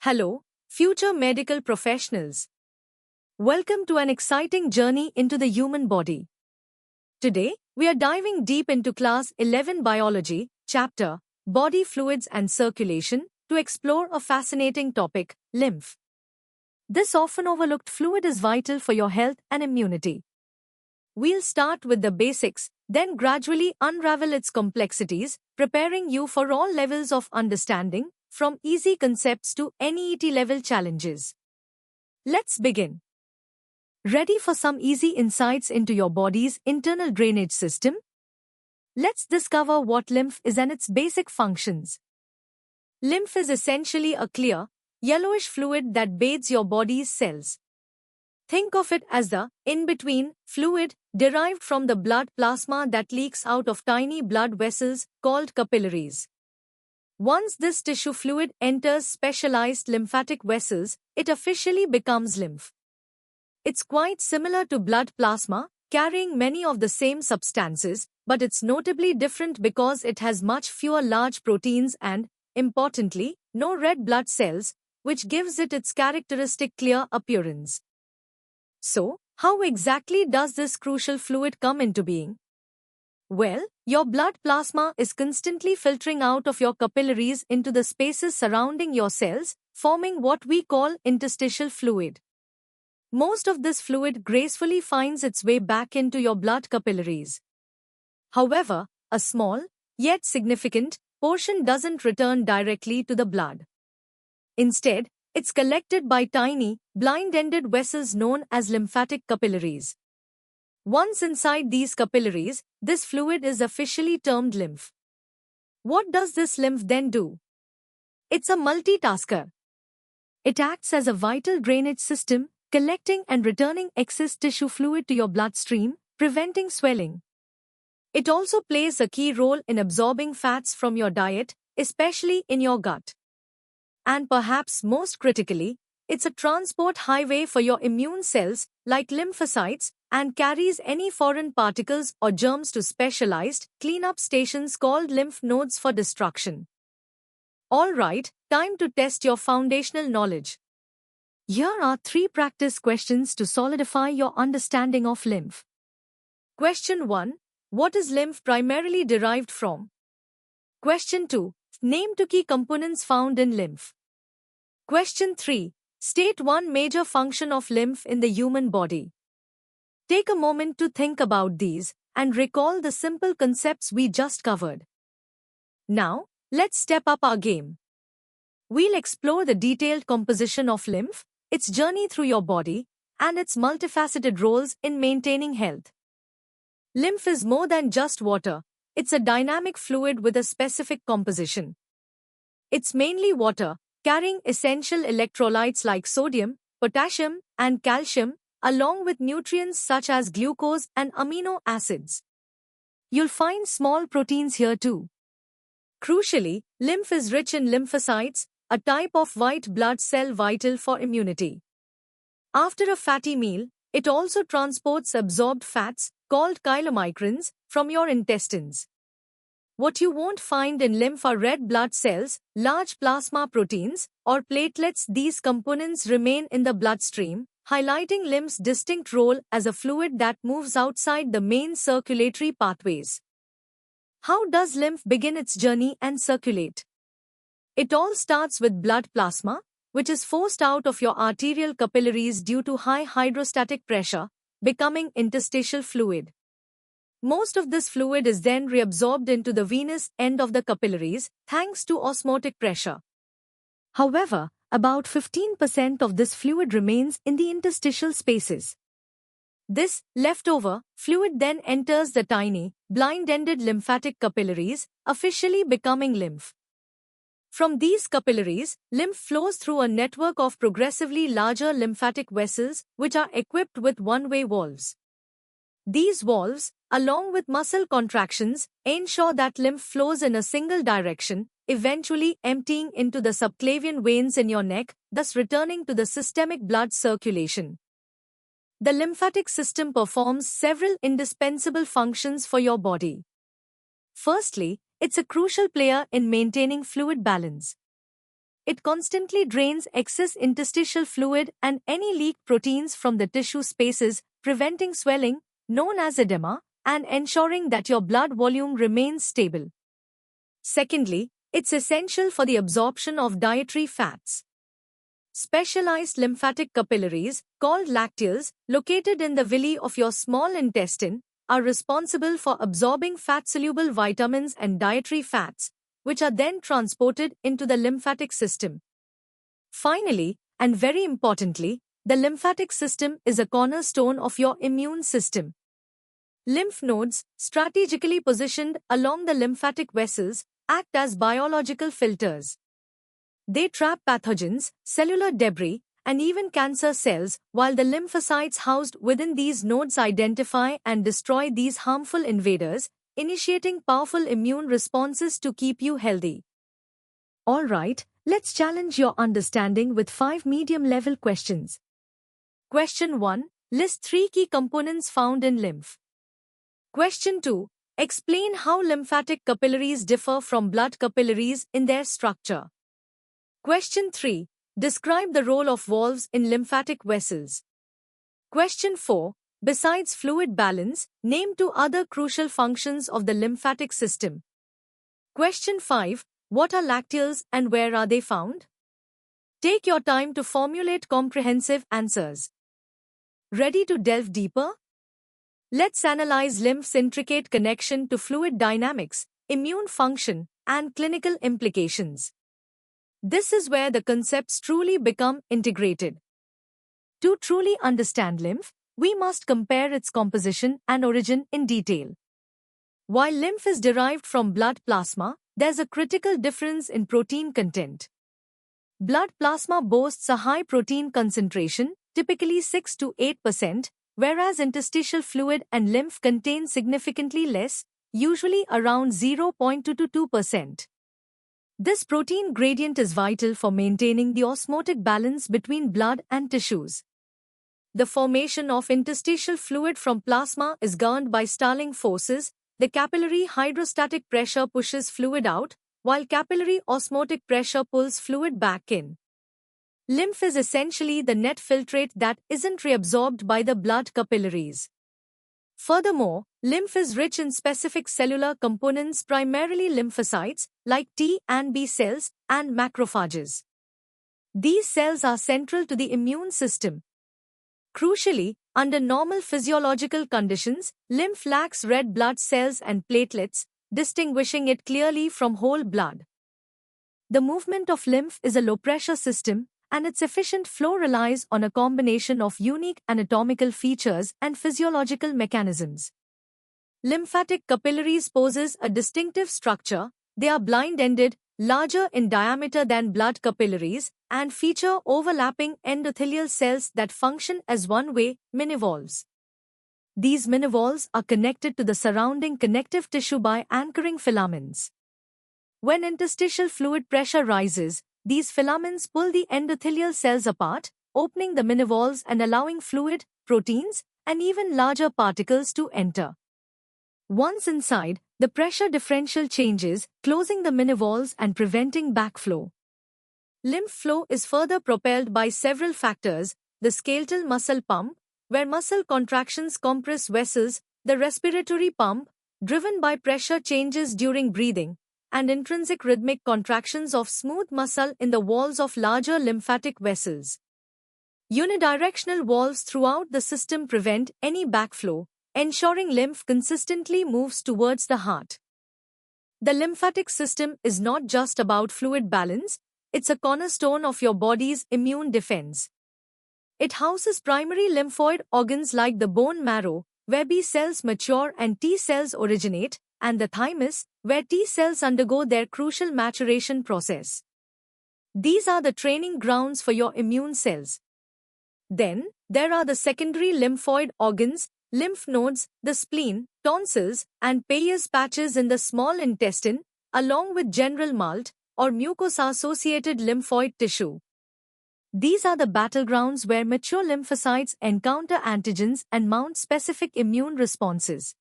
Hello, future medical professionals. Welcome to an exciting journey into the human body. Today, we are diving deep into Class 11 Biology, Chapter Body Fluids and Circulation, to explore a fascinating topic, lymph. This often overlooked fluid is vital for your health and immunity. We'll start with the basics, then gradually unravel its complexities, preparing you for all levels of understanding, from easy concepts to NEET-level challenges. Let's begin. Ready for some easy insights into your body's internal drainage system? Let's discover what lymph is and its basic functions. Lymph is essentially a clear, yellowish fluid that bathes your body's cells. Think of it as the in-between fluid derived from the blood plasma that leaks out of tiny blood vessels called capillaries. Once this tissue fluid enters specialized lymphatic vessels, it officially becomes lymph. It's quite similar to blood plasma, carrying many of the same substances, but it's notably different because it has much fewer large proteins and, importantly, no red blood cells, which gives it its characteristic clear appearance. So, how exactly does this crucial fluid come into being? Well, your blood plasma is constantly filtering out of your capillaries into the spaces surrounding your cells, forming what we call interstitial fluid. Most of this fluid gracefully finds its way back into your blood capillaries. However, a small, yet significant, portion doesn't return directly to the blood. Instead, it's collected by tiny, blind-ended vessels known as lymphatic capillaries. Once inside these capillaries, this fluid is officially termed lymph. What does this lymph then do? It's a multitasker. It acts as a vital drainage system, collecting and returning excess tissue fluid to your bloodstream, preventing swelling. It also plays a key role in absorbing fats from your diet, especially in your gut. And perhaps most critically, it's a transport highway for your immune cells, like lymphocytes, and carries any foreign particles or germs to specialized cleanup stations called lymph nodes for destruction. Alright, time to test your foundational knowledge. Here are 3 practice questions to solidify your understanding of lymph. Question 1. What is lymph primarily derived from? Question 2. Name 2 key components found in lymph. Question 3. State one major function of lymph in the human body. Take a moment to think about these and recall the simple concepts we just covered. Now, let's step up our game. We'll explore the detailed composition of lymph, its journey through your body, and its multifaceted roles in maintaining health. Lymph is more than just water, it's a dynamic fluid with a specific composition. It's mainly water, carrying essential electrolytes like sodium, potassium, and calcium, along with nutrients such as glucose and amino acids. You'll find small proteins here too. Crucially, lymph is rich in lymphocytes, a type of white blood cell vital for immunity. After a fatty meal, it also transports absorbed fats, called chylomicrons, from your intestines. What you won't find in lymph are red blood cells, large plasma proteins, or platelets. These components remain in the bloodstream, highlighting lymph's distinct role as a fluid that moves outside the main circulatory pathways. How does lymph begin its journey and circulate? It all starts with blood plasma, which is forced out of your arterial capillaries due to high hydrostatic pressure, becoming interstitial fluid. Most of this fluid is then reabsorbed into the venous end of the capillaries, thanks to osmotic pressure. However, about 15% of this fluid remains in the interstitial spaces. This leftover fluid then enters the tiny, blind-ended lymphatic capillaries, officially becoming lymph. From these capillaries, lymph flows through a network of progressively larger lymphatic vessels, which are equipped with one-way valves. These valves, along with muscle contractions, ensure that lymph flows in a single direction, eventually emptying into the subclavian veins in your neck, thus returning to the systemic blood circulation. The lymphatic system performs several indispensable functions for your body. Firstly, it's a crucial player in maintaining fluid balance. it constantly drains excess interstitial fluid and any leaked proteins from the tissue spaces, preventing swelling, known as edema, and ensuring that your blood volume remains stable. Secondly, it's essential for the absorption of dietary fats. Specialized lymphatic capillaries, called lacteals, located in the villi of your small intestine, are responsible for absorbing fat-soluble vitamins and dietary fats, which are then transported into the lymphatic system. Finally, and very importantly, the lymphatic system is a cornerstone of your immune system. Lymph nodes, strategically positioned along the lymphatic vessels, act as biological filters. They trap pathogens, cellular debris, and even cancer cells, while the lymphocytes housed within these nodes identify and destroy these harmful invaders, initiating powerful immune responses to keep you healthy. Alright, let's challenge your understanding with 5 medium-level questions. Question 1. List 3 key components found in lymph. Question 2. Explain how lymphatic capillaries differ from blood capillaries in their structure. Question 3. Describe the role of valves in lymphatic vessels. Question 4. Besides fluid balance, name 2 other crucial functions of the lymphatic system. Question 5. What are lacteals and where are they found? Take your time to formulate comprehensive answers. Ready to delve deeper? Let's analyze lymph's intricate connection to fluid dynamics, immune function, and clinical implications. This is where the concepts truly become integrated. To truly understand lymph, we must compare its composition and origin in detail. While lymph is derived from blood plasma, there's a critical difference in protein content. Blood plasma boasts a high protein concentration, typically 6 to 8%, whereas interstitial fluid and lymph contain significantly less, usually around 0.2 to 2%. This protein gradient is vital for maintaining the osmotic balance between blood and tissues. The formation of interstitial fluid from plasma is governed by Starling forces. The capillary hydrostatic pressure pushes fluid out, while capillary osmotic pressure pulls fluid back in. Lymph is essentially the net filtrate that isn't reabsorbed by the blood capillaries. Furthermore, lymph is rich in specific cellular components, primarily lymphocytes, like T and B cells, and macrophages. These cells are central to the immune system. Crucially, under normal physiological conditions, lymph lacks red blood cells and platelets, distinguishing it clearly from whole blood. The movement of lymph is a low-pressure system, and its efficient flow relies on a combination of unique anatomical features and physiological mechanisms. Lymphatic capillaries possess a distinctive structure. They are blind-ended, larger in diameter than blood capillaries, and feature overlapping endothelial cells that function as one-way minivalves. These minivalves are connected to the surrounding connective tissue by anchoring filaments. When interstitial fluid pressure rises, these filaments pull the endothelial cells apart, opening the minivalves and allowing fluid, proteins, and even larger particles to enter. Once inside, the pressure differential changes, closing the minivalves and preventing backflow. Lymph flow is further propelled by several factors: the skeletal muscle pump, where muscle contractions compress vessels, the respiratory pump, driven by pressure changes during breathing, and intrinsic rhythmic contractions of smooth muscle in the walls of larger lymphatic vessels. Unidirectional valves throughout the system prevent any backflow, ensuring lymph consistently moves towards the heart. The lymphatic system is not just about fluid balance, it's a cornerstone of your body's immune defense. It houses primary lymphoid organs like the bone marrow, where B cells mature and T cells originate, and the thymus, where T cells undergo their crucial maturation process. These are the training grounds for your immune cells. Then, there are the secondary lymphoid organs, lymph nodes, the spleen, tonsils, and Peyer's patches in the small intestine, along with general malt, or mucosa-associated lymphoid tissue. These are the battlegrounds where mature lymphocytes encounter antigens and mount specific immune responses.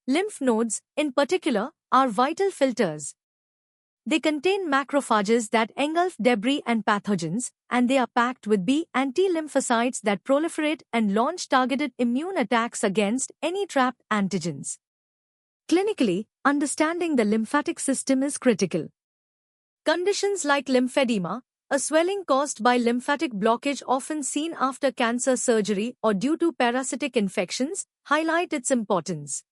Lymph nodes, in particular, are vital filters. They contain macrophages that engulf debris and pathogens, and they are packed with B and T lymphocytes that proliferate and launch targeted immune attacks against any trapped antigens. Clinically, understanding the lymphatic system is critical. Conditions like lymphedema, a swelling caused by lymphatic blockage often seen after cancer surgery or due to parasitic infections, highlight its importance.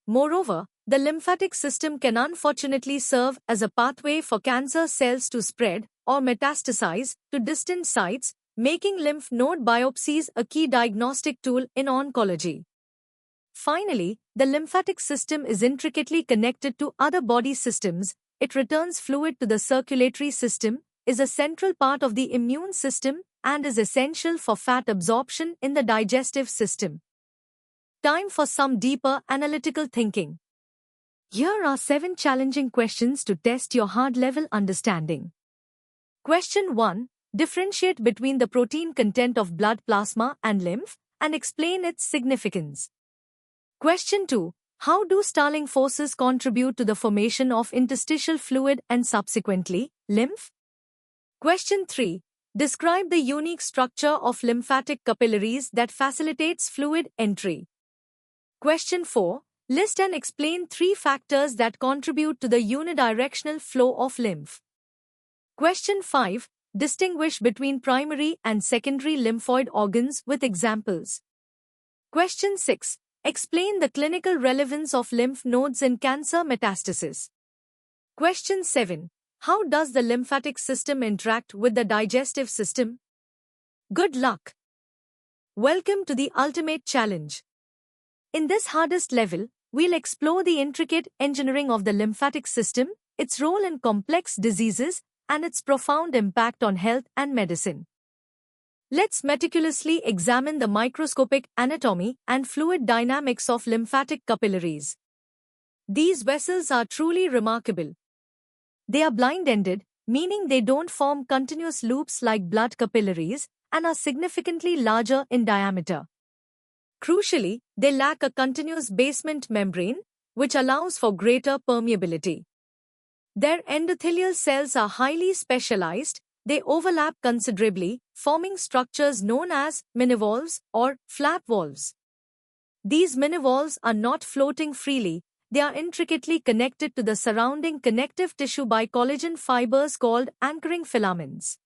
Moreover, the lymphatic system can unfortunately serve as a pathway for cancer cells to spread or metastasize to distant sites, making lymph node biopsies a key diagnostic tool in oncology. Finally, the lymphatic system is intricately connected to other body systems. It returns fluid to the circulatory system, is a central part of the immune system, and is essential for fat absorption in the digestive system. Time for some deeper analytical thinking. Here are 7 challenging questions to test your hard-level understanding. Question 1. Differentiate between the protein content of blood plasma and lymph, and explain its significance. Question 2. How do Starling forces contribute to the formation of interstitial fluid and subsequently, lymph? Question 3. Describe the unique structure of lymphatic capillaries that facilitates fluid entry. Question 4. List and explain 3 factors that contribute to the unidirectional flow of lymph. Question 5. Distinguish between primary and secondary lymphoid organs with examples. Question 6. Explain the clinical relevance of lymph nodes in cancer metastasis. Question 7. How does the lymphatic system interact with the digestive system? Good luck! Welcome to the ultimate challenge. In this hardest level, we'll explore the intricate engineering of the lymphatic system, its role in complex diseases, and its profound impact on health and medicine. Let's meticulously examine the microscopic anatomy and fluid dynamics of lymphatic capillaries. These vessels are truly remarkable. They are blind-ended, meaning they don't form continuous loops like blood capillaries, and are significantly larger in diameter. Crucially, they lack a continuous basement membrane, which allows for greater permeability. Their endothelial cells are highly specialized. They overlap considerably, forming structures known as minivalves or flap valves. These minivalves are not floating freely. They are intricately connected to the surrounding connective tissue by collagen fibers called anchoring filaments.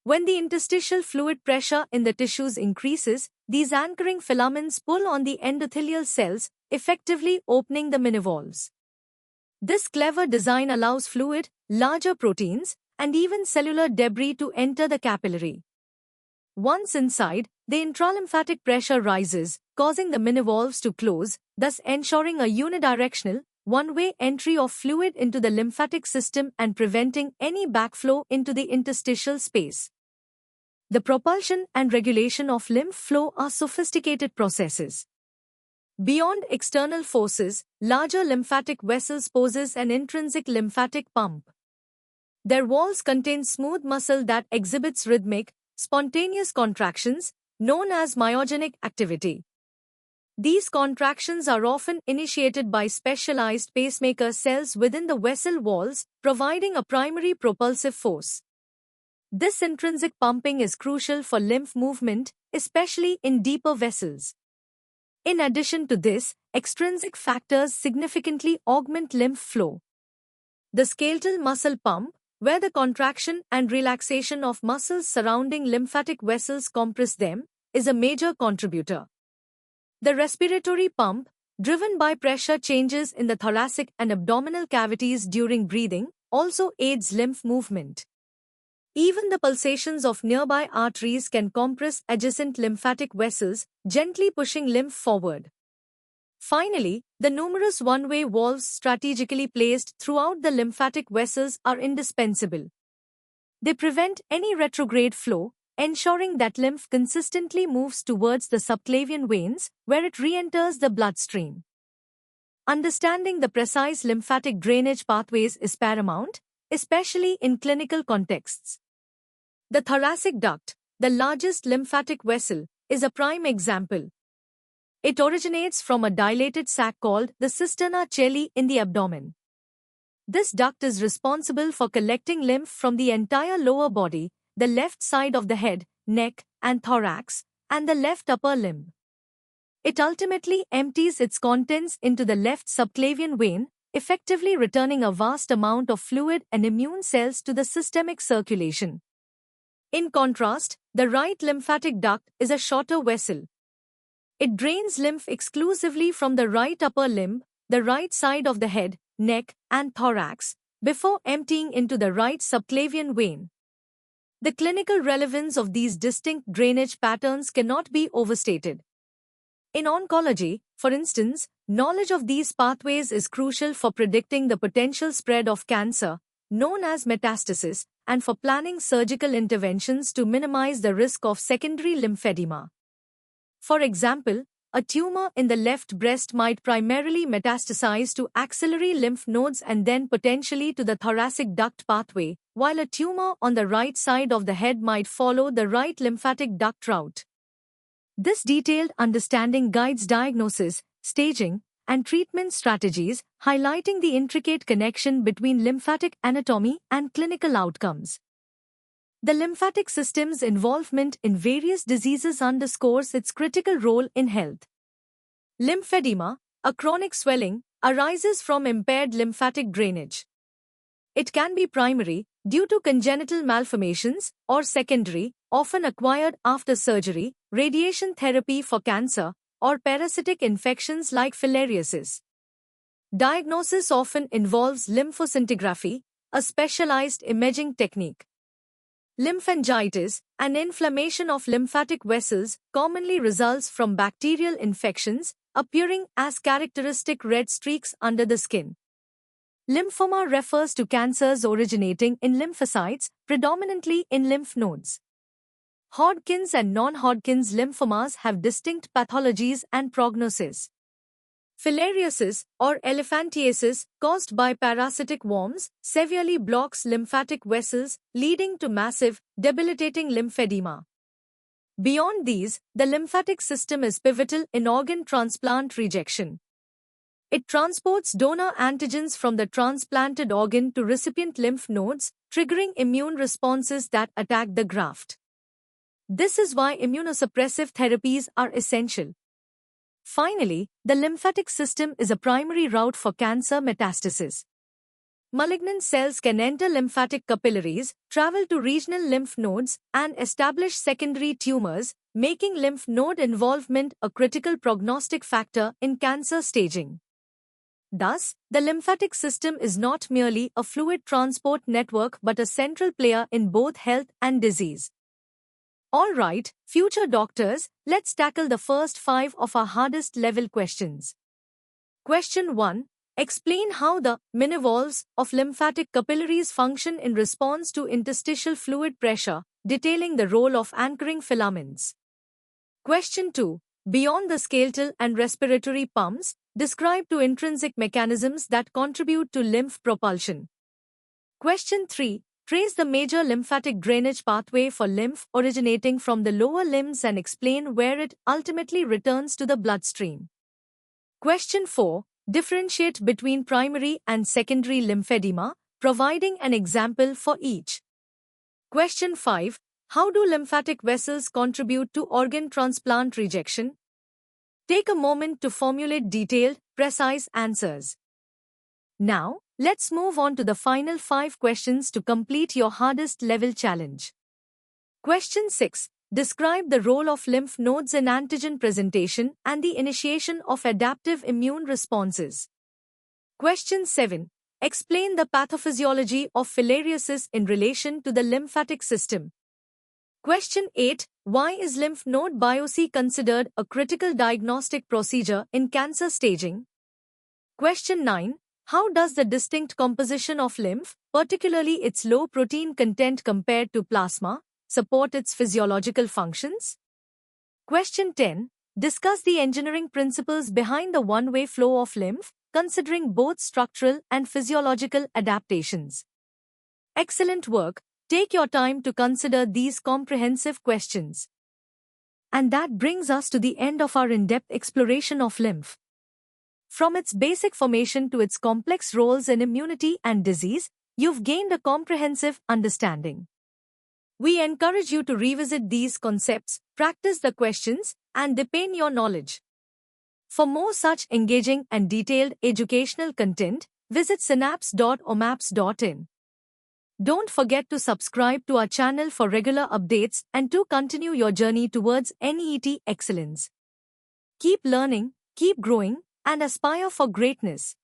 When the interstitial fluid pressure in the tissues increases, these anchoring filaments pull on the endothelial cells, effectively opening the minivalves. This clever design allows fluid, larger proteins, and even cellular debris to enter the capillary. Once inside, the intralymphatic pressure rises, causing the minivalves to close, thus ensuring a unidirectional, one-way entry of fluid into the lymphatic system and preventing any backflow into the interstitial space. The propulsion and regulation of lymph flow are sophisticated processes. Beyond external forces, larger lymphatic vessels poses an intrinsic lymphatic pump. Their walls contain smooth muscle that exhibits rhythmic, spontaneous contractions, known as myogenic activity. These contractions are often initiated by specialized pacemaker cells within the vessel walls, providing a primary propulsive force. This intrinsic pumping is crucial for lymph movement, especially in deeper vessels. In addition to this, extrinsic factors significantly augment lymph flow. The skeletal muscle pump, where the contraction and relaxation of muscles surrounding lymphatic vessels compress them, is a major contributor. The respiratory pump, driven by pressure changes in the thoracic and abdominal cavities during breathing, also aids lymph movement. Even the pulsations of nearby arteries can compress adjacent lymphatic vessels, gently pushing lymph forward. Finally, the numerous one-way valves strategically placed throughout the lymphatic vessels are indispensable. They prevent any retrograde flow, ensuring that lymph consistently moves towards the subclavian veins, where it re-enters the bloodstream. Understanding the precise lymphatic drainage pathways is paramount, especially in clinical contexts. The thoracic duct, the largest lymphatic vessel, is a prime example. It originates from a dilated sac called the cisterna coeli in the abdomen. This duct is responsible for collecting lymph from the entire lower body, the left side of the head, neck, and thorax, and the left upper limb. It ultimately empties its contents into the left subclavian vein, effectively returning a vast amount of fluid and immune cells to the systemic circulation. In contrast, the right lymphatic duct is a shorter vessel. It drains lymph exclusively from the right upper limb, the right side of the head, neck, and thorax, before emptying into the right subclavian vein. The clinical relevance of these distinct drainage patterns cannot be overstated. In oncology, for instance, knowledge of these pathways is crucial for predicting the potential spread of cancer, known as metastasis, and for planning surgical interventions to minimize the risk of secondary lymphedema. For example, a tumor in the left breast might primarily metastasize to axillary lymph nodes and then potentially to the thoracic duct pathway, while a tumor on the right side of the head might follow the right lymphatic duct route. This detailed understanding guides diagnosis, staging, and treatment strategies, highlighting the intricate connection between lymphatic anatomy and clinical outcomes. The lymphatic system's involvement in various diseases underscores its critical role in health. Lymphedema, a chronic swelling, arises from impaired lymphatic drainage. It can be primary, due to congenital malformations, or secondary, often acquired after surgery, radiation therapy for cancer, or parasitic infections like filariasis. Diagnosis often involves lymphoscintigraphy, a specialized imaging technique. Lymphangitis, an inflammation of lymphatic vessels, commonly results from bacterial infections, appearing as characteristic red streaks under the skin. Lymphoma refers to cancers originating in lymphocytes, predominantly in lymph nodes. Hodgkin's and non-Hodgkin's lymphomas have distinct pathologies and prognosis. Filariasis, or elephantiasis, caused by parasitic worms, severely blocks lymphatic vessels, leading to massive, debilitating lymphedema. Beyond these, the lymphatic system is pivotal in organ transplant rejection. It transports donor antigens from the transplanted organ to recipient lymph nodes, triggering immune responses that attack the graft. This is why immunosuppressive therapies are essential. Finally, the lymphatic system is a primary route for cancer metastasis. Malignant cells can enter lymphatic capillaries, travel to regional lymph nodes, and establish secondary tumors, making lymph node involvement a critical prognostic factor in cancer staging. Thus, the lymphatic system is not merely a fluid transport network but a central player in both health and disease. Alright, future doctors, let's tackle the first 5 of our hardest level questions. Question 1. Explain how the minivalves of lymphatic capillaries function in response to interstitial fluid pressure, detailing the role of anchoring filaments. Question 2. Beyond the skeletal and respiratory pumps, describe 2 intrinsic mechanisms that contribute to lymph propulsion. Question 3. Trace the major lymphatic drainage pathway for lymph originating from the lower limbs and explain where it ultimately returns to the bloodstream. Question 4. Differentiate between primary and secondary lymphedema, providing an example for each. Question 5. How do lymphatic vessels contribute to organ transplant rejection? Take a moment to formulate detailed, precise answers. Now, let's move on to the final 5 questions to complete your hardest level challenge. Question 6. Describe the role of lymph nodes in antigen presentation and the initiation of adaptive immune responses. Question 7. Explain the pathophysiology of filariasis in relation to the lymphatic system. Question 8. Why is lymph node biopsy considered a critical diagnostic procedure in cancer staging? Question 9. How does the distinct composition of lymph, particularly its low protein content compared to plasma, support its physiological functions? Question 10. Discuss the engineering principles behind the one-way flow of lymph, considering both structural and physiological adaptations. Excellent work. Take your time to consider these comprehensive questions. And that brings us to the end of our in-depth exploration of lymph. From its basic formation to its complex roles in immunity and disease, you've gained a comprehensive understanding. We encourage you to revisit these concepts, practice the questions, and deepen your knowledge. For more such engaging and detailed educational content, visit synapse.omaps.in. Don't forget to subscribe to our channel for regular updates and to continue your journey towards NEET excellence. Keep learning, keep growing, and aspire for greatness.